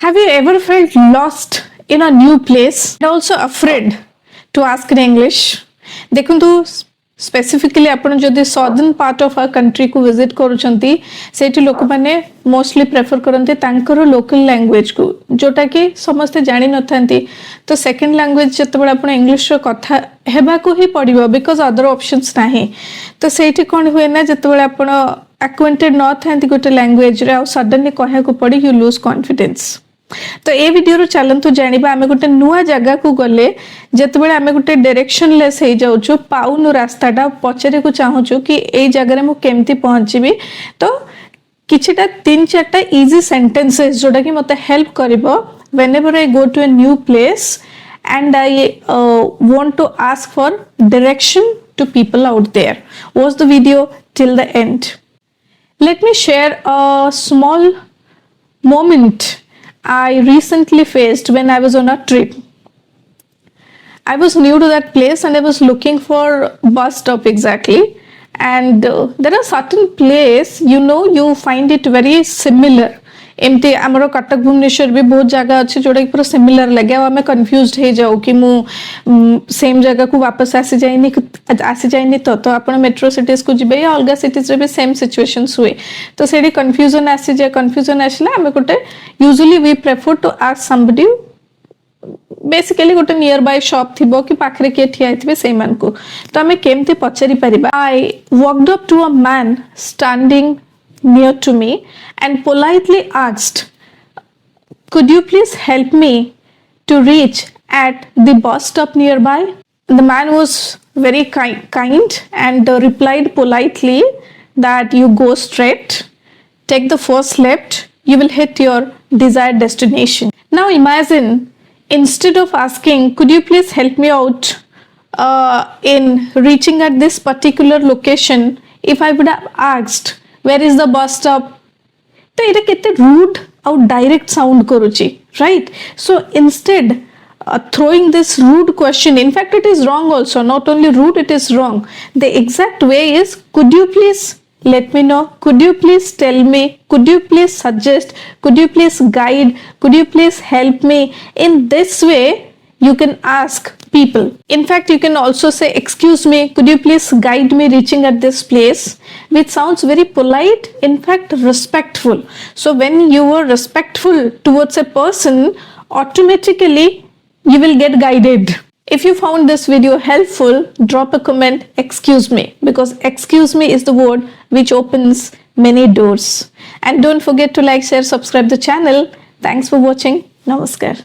Have you ever felt lost in a new place and also afraid to ask in English? देखंतु specifically आपण जदि southern part of our country को visit करूछंती सेठी लोक माने मोस्टली प्रेफर करंती तांकर लोकल लैंग्वेज को जोटा कि समस्त जानि नथांती तो सेकंड लैंग्वेज जते बडा आपण इंग्लिश रो कथा हेबा को ही पडिबो बिकॉज़ अदर ऑप्शंस नाही तो सेठी कोन हुए ना जते बडा आपण एक्वेंटेड न थांती गोटे लैंग्वेज रे आ सडनली कहया को पड़ी यू लूज कॉन्फिडेंस तो ए वीडियो रो चलंतु जानिबा आमे गोटे नुआ जगह को गले जते बेले आमे गोटे डायरेक्शन लेस हे जाउछु पाउनु रास्ताटा पचरे को चाहूछु कि ए जगह रे मु केमती पहुंचीबी तो किछटा तीन चारटा इजी सेंटेंसेस जोटा कि मते हेल्प करिवो whenever I go to a new place and I want to ask for direction to people out there. Watch the video till the end. Let me share a small moment I recently faced when I was on a trip. I was new to that place and I was looking for bus stop exactly. And there are certain place, you find it very similar. एमती आमर कटक भुवनेश्वर भी बहुत जगह अच्छे जोटा कि पूरा similar लगे आम कन्फ्यूज्ड हो जाऊ कि मु सेम जगह को वापस आसी जाइनी तो आपण मेट्रो सिटीज को जिबे या अलग सिटीज रे भी सेम सिचुएशंस हुए तो सेडी कन्फ्यूजन आसी जाए कन्फ्यूजन आसिला आम गोटे usually we prefer to ask somebody basically गोटे नियर बाय शॉप थिबो कि पाखरे के ठिया थिबे सेम मान को तो आम केमती पचारि परिबा I walked up to a man standing near to me and politely asked, could you please help me to reach at the bus stop nearby? The man was very kind and replied politely that you go straight, take the first left, you will hit your desired destination. Now imagine, instead of asking, could you please help me out in reaching at this particular location, if I would have asked, where is the bus stop, तो इटा केते rude और direct sound करूची, right? So instead throwing this rude question, in fact it is wrong also, not only rude, it is wrong. The exact way is, could you please let me know, could you please tell me, could you please suggest, could you please guide, could you please help me? In this way you can ask people. In fact, you can also say, excuse me, could you please guide me reaching at this place, which sounds very polite, in fact respectful. So when you are respectful towards a person, automatically you will get guided. If you found this video helpful, drop a comment, excuse me, because excuse me is the word which opens many doors. And don't forget to like, share, subscribe the channel. Thanks for watching. Namaskar.